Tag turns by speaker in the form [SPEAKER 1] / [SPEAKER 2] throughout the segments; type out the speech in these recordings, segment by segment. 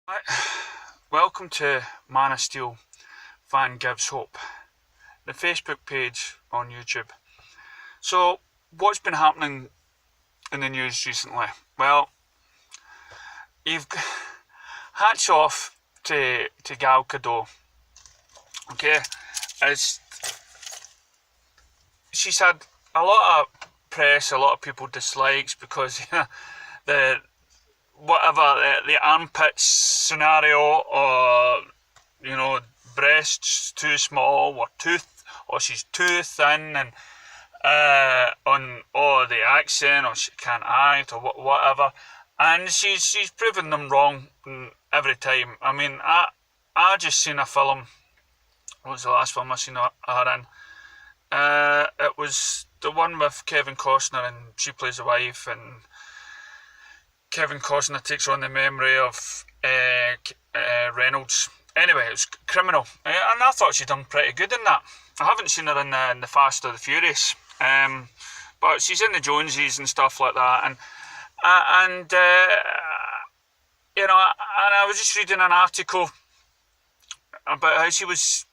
[SPEAKER 1] Right. Welcome to Man of Steel Fan Gives Hope, the Facebook page on YouTube. So, what's been happening in the news recently? Well, you've hats off to Gal Gadot. Okay, as she's had a lot of press, a lot of people dislikes because the whatever the armpits scenario, or breasts too small, or she's too thin, and on the accent, or she can't act, or whatever, and she's proven them wrong every time. I mean, I just seen a film. What was the last film I seen her in? It was the one with Kevin Costner, and she plays the wife, and Kevin Costner takes on the memory of Reynolds. Anyway, it was Criminal, and I thought she'd done pretty good in that. I haven't seen her in the Fast or the Furious, but she's in the Joneses and stuff like that. And and I was just reading an article about how she was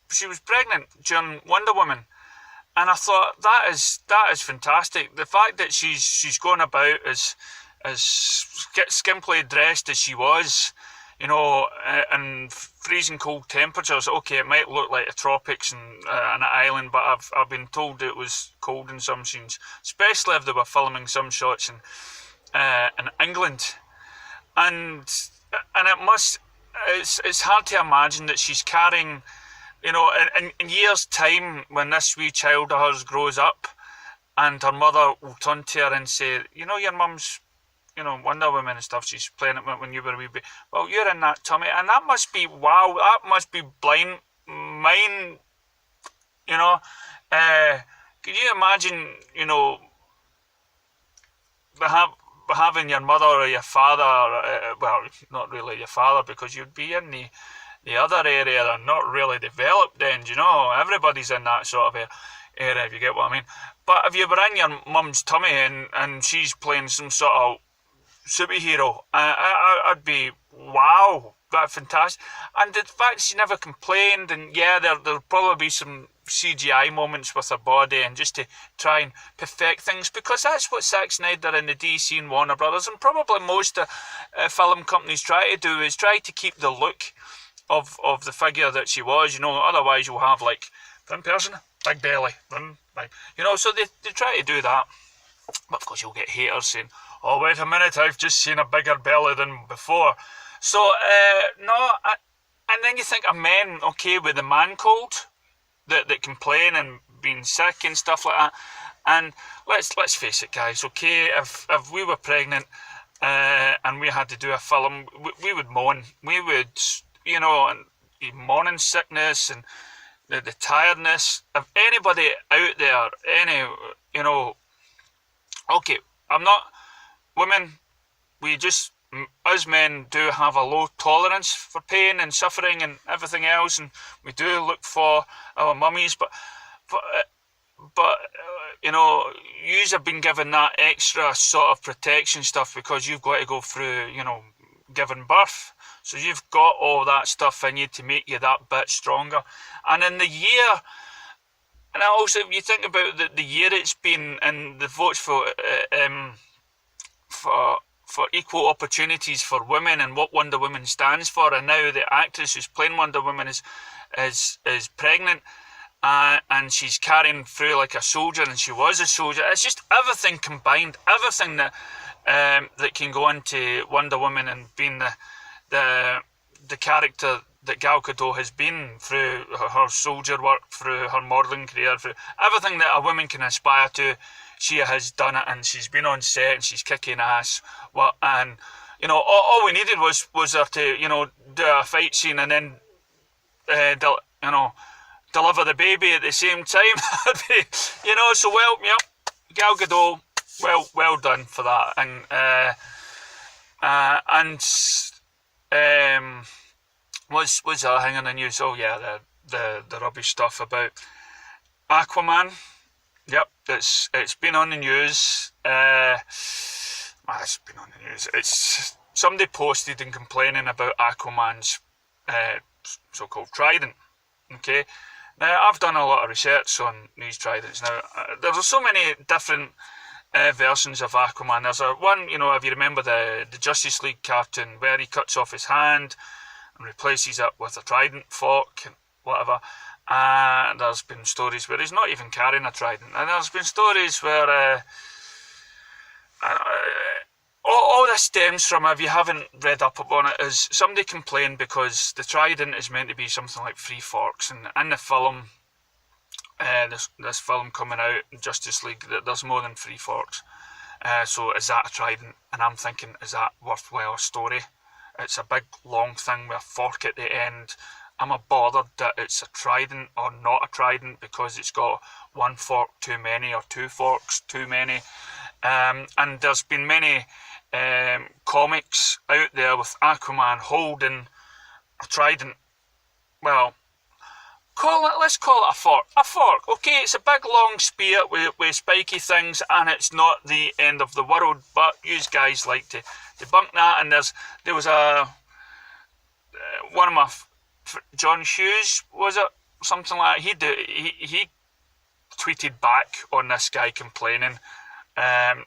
[SPEAKER 1] pregnant during Wonder Woman, and I thought that is fantastic. The fact that she's going about as skimpily dressed as she was, in freezing cold temperatures. Okay, it might look like the tropics and an island, but I've been told it was cold in some scenes, especially if they were filming some shots in England, and it's hard to imagine that she's carrying, in years' time, when this wee child of hers grows up, and her mother will turn to her and say, your mum's, Wonder Woman and stuff, she's playing it when you were a wee bit. Well, you're in that tummy, and that must be, wow, that must be blind mind, Can you imagine, having your mother or your father, well, not really your father, because you'd be in the other area and not really developed then, everybody's in that sort of area, if you get what I mean. But if you were in your mum's tummy and she's playing some sort of superhero, I'd be, wow, that's fantastic. And the fact she never complained, and yeah, there'll probably be some CGI moments with her body, and just to try and perfect things, because that's what Zack Snyder and the DC and Warner Brothers, and probably most film companies try to do, is try to keep the look of the figure that she was, otherwise you'll have like thin person, big belly, so they try to do that. But of course you'll get haters saying, oh, wait a minute, I've just seen a bigger belly than before. So, no, and then you think of men, okay, with the man cold, that complain and being sick and stuff like that. And let's face it, guys, okay, if we were pregnant and we had to do a film, we would moan. We would, and morning sickness and the tiredness. If anybody out there, okay, I'm not, women, us men do have a low tolerance for pain and suffering and everything else, and we do look for our mummies, but yous have been given that extra sort of protection stuff because you've got to go through, giving birth. So you've got all that stuff in you to make you that bit stronger. And in the year, and also if you think about the year it's been, and the votes for equal opportunities for women and what Wonder Woman stands for, and now the actress who's playing Wonder Woman is pregnant, and she's carrying through like a soldier, and she was a soldier. It's just everything combined, everything that can go into Wonder Woman and being the character that Gal Gadot has been through her soldier work, through her modelling career, through everything that a woman can aspire to. She has done it, and she's been on set and she's kicking ass. Well, and all we needed was her to do a fight scene and then deliver the baby at the same time. So Gal Gadot, well done for that. And what's the other thing in the news? Oh yeah, the rubbish stuff about Aquaman. Yep, it's been on the news. It's been on the news. It's somebody posted and complaining about Aquaman's so-called trident. Okay, now I've done a lot of research on these tridents. Now there's so many different versions of Aquaman. There's a one, if you remember the Justice League cartoon where he cuts off his hand and replaces it with a trident fork and whatever. There's been stories where he's not even carrying a trident, and there's been stories where all this stems from, if you haven't read up upon it, is somebody complained because the trident is meant to be something like 3 forks, and in the film, this film coming out, Justice League, there's more than 3 forks. So is that a trident? And I'm thinking, is that worthwhile a story? It's a big long thing with a fork at the end. Am I bothered that it's a trident or not a trident because it's got 1 fork too many or 2 forks too many? And there's been many comics out there with Aquaman holding a trident. Well, let's call it a fork. A fork, okay, it's a big long spear with spiky things, and it's not the end of the world, but you guys like to debunk that. And there was one of my John Hughes, was it? Something like that. He tweeted back on this guy complaining, and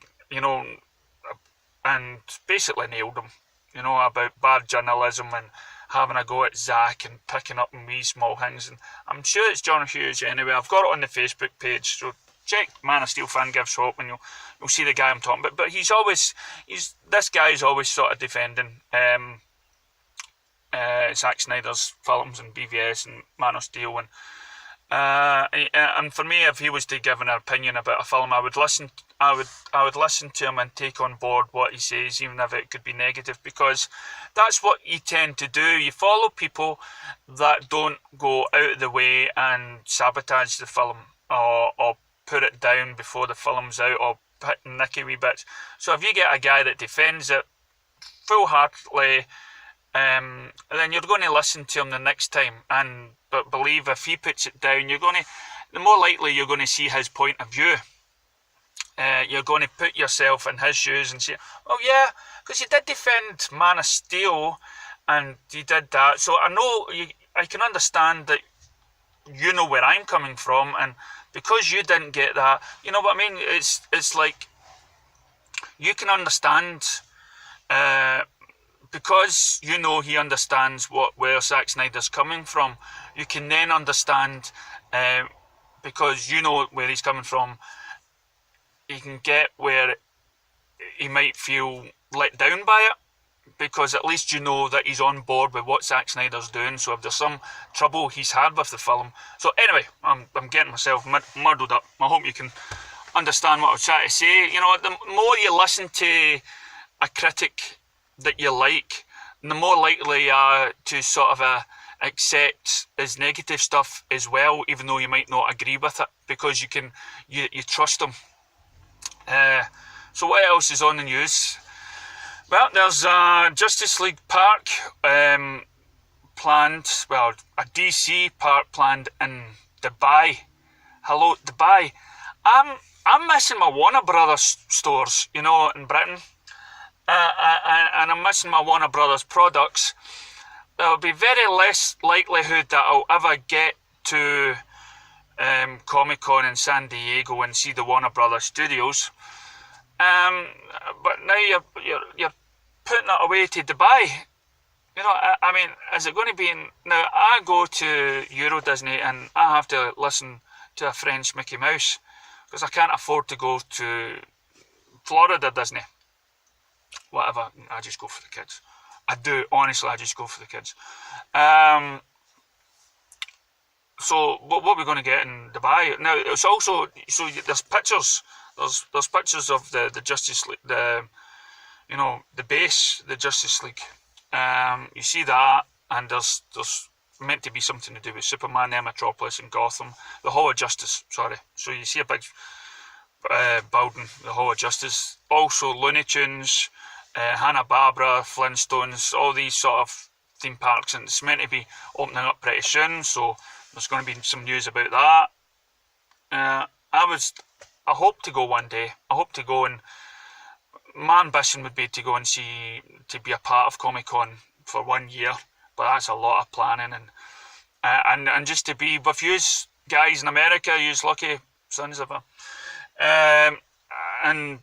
[SPEAKER 1] basically nailed him, about bad journalism and having a go at Zach and picking up on wee small things. And I'm sure it's John Hughes anyway. I've got it on the Facebook page, so check Man of Steel Fan Gives Hope and you'll see the guy I'm talking about. But this guy's always sort of defending Zack Snyder's films and BVS and Man of Steel, and for me, if he was to give an opinion about a film, I would listen to him and take on board what he says, even if it could be negative, because that's what you tend to do. You follow people that don't go out of the way and sabotage the film or put it down before the film's out or hit nicky wee bits. So if you get a guy that defends it full-heartedly, then you're going to listen to him the next time, but believe if he puts it down, the more likely you're going to see his point of view. You're going to put yourself in his shoes and say, oh yeah, because you did defend Man of Steel and you did that, so I can understand that you know where I'm coming from, and because you didn't get that, you know what I mean? It's like you can understand, because he understands where Zack Snyder's coming from. You can then understand, because you know where he's coming from, you can get where he might feel let down by it, because at least you know that he's on board with what Zack Snyder's doing. So if there's some trouble he's had with the film. So anyway, I'm getting myself muddled up. I hope you can understand what I was trying to say. The more you listen to a critic that you like, the more likely you are to sort of accept his negative stuff as well, even though you might not agree with it, because you trust him. So what else is on the news? Well, there's Justice League Park planned, a DC park planned in Dubai. Hello, Dubai. I'm missing my Warner Brothers stores, in Britain. And I'm missing my Warner Brothers products. There'll be very less likelihood that I'll ever get to Comic-Con in San Diego and see the Warner Brothers studios. But now you're putting it away to Dubai. I mean, is it going to be now I go to Euro Disney and I have to listen to a French Mickey Mouse because I can't afford to go to Florida Disney. Whatever, I just go for the kids. I do, honestly, I just go for the kids. So what we're going to get in Dubai now? It's also there's pictures. There's pictures of the Justice League, the base, the Justice League. You see that, and there's meant to be something to do with Superman, the Metropolis, and Gotham, the Hall of Justice. Sorry. So you see a big building, the Hall of Justice. Also Looney Tunes, Hanna-Barbera, Flintstones, all these sort of theme parks, and it's meant to be opening up pretty soon. So there's going to be some news about that. I hope to go one day. I hope to go and my ambition would be to go and to be a part of Comic-Con for 1 year, but that's a lot of planning, and just to be with you guys in America, you's lucky sons of a, and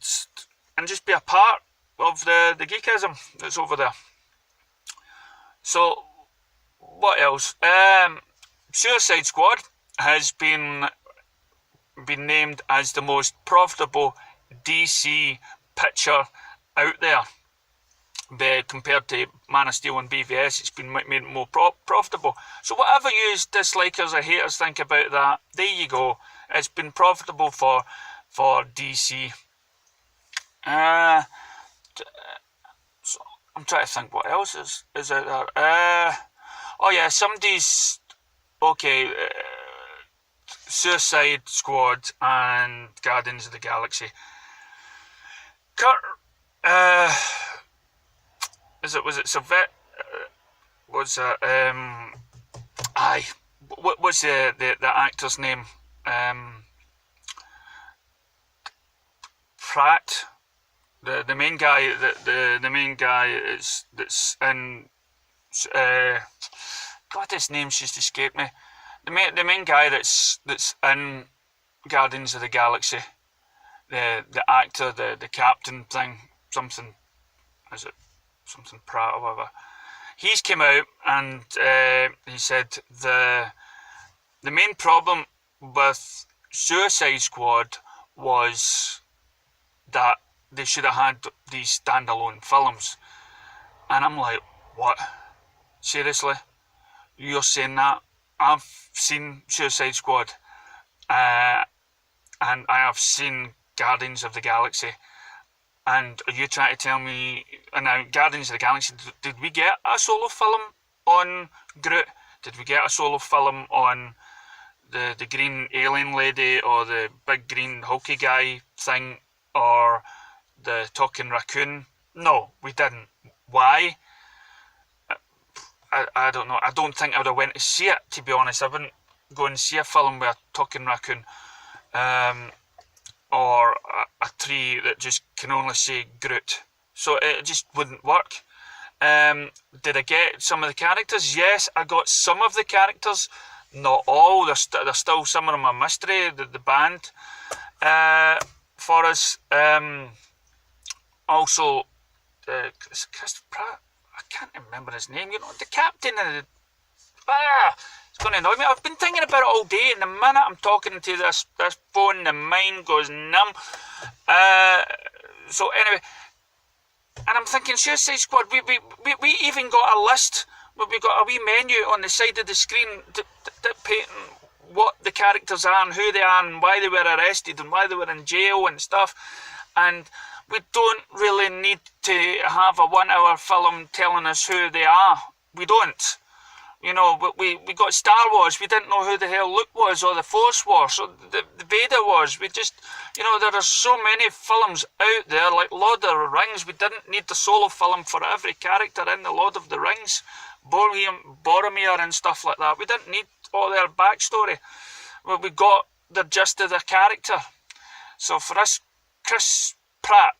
[SPEAKER 1] just be a part of the geekism that's over there. So what else? Suicide Squad has been named as the most profitable DC picture out there. Compared to Man of Steel and BVS, it's been made more profitable. So whatever you dislikers or haters think about that, there you go. It's been profitable for DC. So I'm trying to think what else is out there. Oh yeah, somebody's okay. Suicide Squad and Guardians of the Galaxy. Was it Sylvester? What's the actor's name? Pratt. The main guy. The main guy that's in. God, his name's just escaped me. The main guy that's in Guardians of the Galaxy. The actor, the captain thing, something. Is it something Pratt or whatever? He's came out and he said the main problem with Suicide Squad was that they should have had these standalone films. And I'm like, what? Seriously? You're saying that? I've seen Suicide Squad. And I have seen Guardians of the Galaxy. And are you trying to tell me, and now Guardians of the Galaxy, did we get a solo film on Groot? Did we get a solo film on the green alien lady or the big green hulky guy thing or the talking raccoon? No, we didn't. Why? I don't know. I don't think I would have went to see it, to be honest. I wouldn't go and see a film with a talking raccoon. Or a tree that just can only say Groot. So it just wouldn't work. Did I get some of the characters? Yes, I got some of the characters. Not all. There's still some of them a mystery, the band. For us. Also, Chris Pratt, I can't remember his name. You know, the captain of it's going to annoy me. I've been thinking about it all day, and the minute I'm talking to this phone, the mind goes numb. So anyway, and I'm thinking Suicide Squad. We even got a list. We got a wee menu on the side of the screen dictating what the characters are and who they are and why they were arrested and why they were in jail and stuff. And we don't really need to have a 1 hour film telling us who they are. We don't. You know, but we got Star Wars. We didn't know who the hell Luke was or the Force was or the Vader was. We just, you know, there are so many films out there, like Lord of the Rings. We didn't need the solo film for every character in the Lord of the Rings. Boromir and stuff like that. We didn't need all their backstory. Well, we got the gist of their character. So for us, Chris Pratt,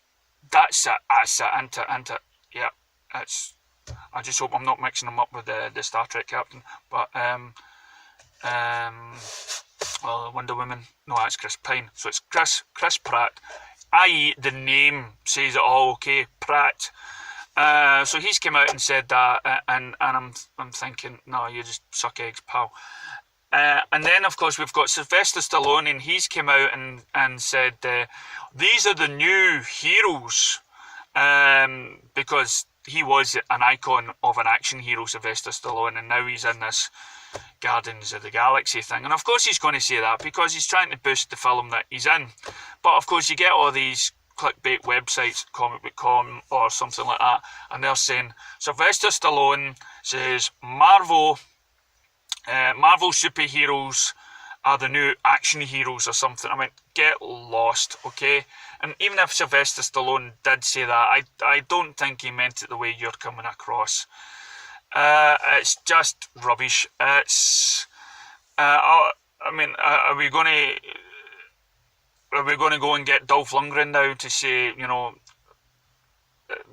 [SPEAKER 1] that's it, into it. Yeah, it's... I just hope I'm not mixing them up with the Star Trek captain. But, well, Wonder Woman, no, that's Chris Pine. So it's Chris Pratt, i.e. the name says it all, okay, Pratt. So he's come out and said that, and I'm thinking, no, you just suck eggs, pal. And then, of course, we've got Sylvester Stallone, and he's come out and said, these are the new heroes, because he was an icon of an action hero, Sylvester Stallone, and now he's in this Guardians of the Galaxy thing. And of course he's going to say that because he's trying to boost the film that he's in. But of course you get all these clickbait websites, comic.com or something like that, and they're saying Sylvester Stallone says Marvel superheroes are the new action heroes or something. I mean, get lost, okay? And even if Sylvester Stallone did say that, I don't think he meant it the way you're coming across. It's just rubbish. It's, I mean, are we going to go and get Dolph Lundgren now to say, you know,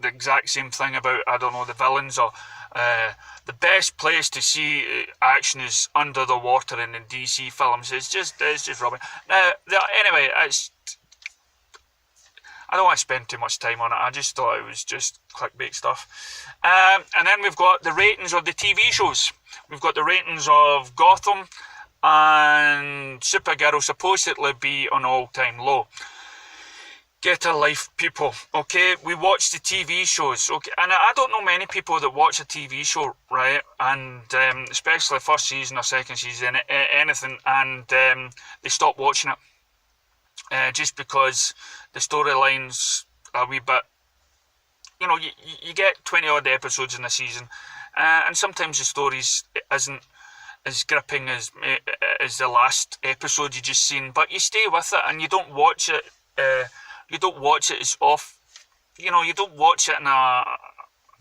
[SPEAKER 1] the exact same thing about, I don't know, the villains, or the best place to see action is under the water in the DC films. It's just rubbish. Now, anyway, I don't want to spend too much time on it. I just thought it was just clickbait stuff. And then we've got the ratings of the TV shows. We've got the ratings of Gotham, and Supergirl supposedly be on all-time low. Get a life, people. Okay, we watch the TV shows. Okay, and I don't know many people that watch a TV show, right? And especially first season or second season, anything, and they stop watching it just because the storylines are a wee bit. You know, you get 20 odd episodes in a season, and sometimes the stories isn't as gripping as the last episode you just seen. But you stay with it, and you don't watch it. You don't watch it as off. You know, you don't watch it in a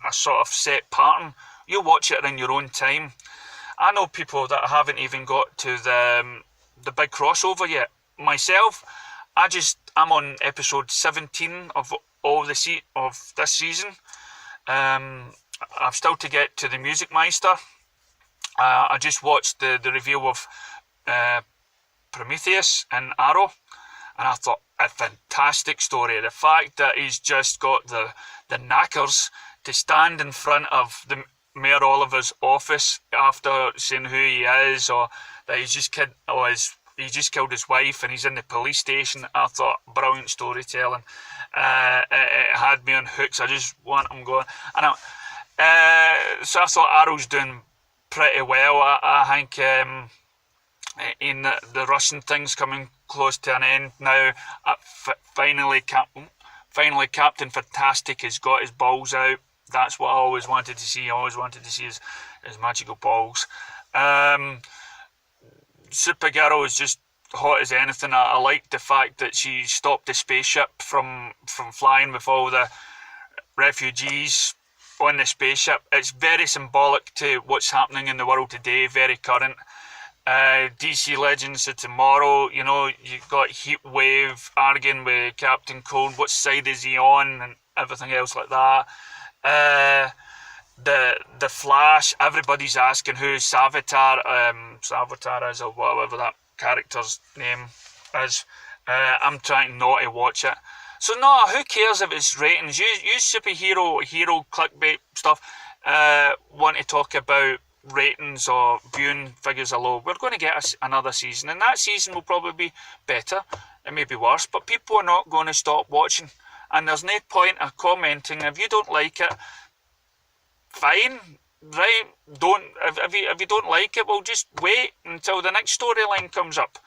[SPEAKER 1] sort of set pattern. You watch it in your own time. I know people that haven't even got to the big crossover yet. Myself, I'm on episode 17 of this season. I've still to get to the Music Meister. I just watched the reveal of Prometheus and Arrow, and I thought, a fantastic story. The fact that he's just got the knackers to stand in front of the Mayor Oliver's office after saying who he is, or that he just killed his wife and he's in the police station. I thought, brilliant storytelling. It had me on hooks. I just want him going. So I thought Arrow's doing pretty well. I think in the Russian thing's coming close to an end now. Finally, Captain Fantastic has got his balls out. That's what I always wanted to see. I always wanted to see his magical balls. Supergirl is just hot as anything. I like the fact that she stopped the spaceship from flying with all the refugees on the spaceship. It's very symbolic to what's happening in the world today, very current. DC Legends of Tomorrow, you know, you've got Heatwave arguing with Captain Cold, what side is he on, and everything else like that. The Flash, everybody's asking who Savitar is, or whatever that character's name is. I'm trying not to watch it. So no, who cares if it's ratings? You superhero clickbait stuff want to talk about ratings or viewing figures are low. We're going to get another season, and that season will probably be better. It may be worse, but people are not going to stop watching, and there's no point of commenting. If you don't like it, fine, right? If you don't like it, well, just wait until the next storyline comes up.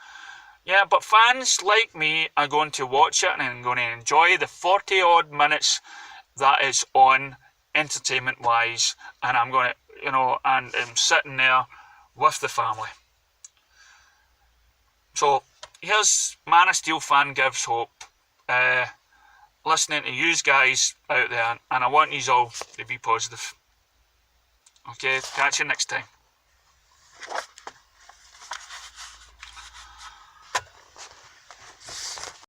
[SPEAKER 1] Yeah, but fans like me are going to watch it and I'm going to enjoy the 40 odd minutes that is on, entertainment wise, and I'm going to, you know, and I'm sitting there with the family. So here's Man of Steel Fan Gives Hope. Listening to you guys out there, and I want you all to be positive. Okay, catch you next time.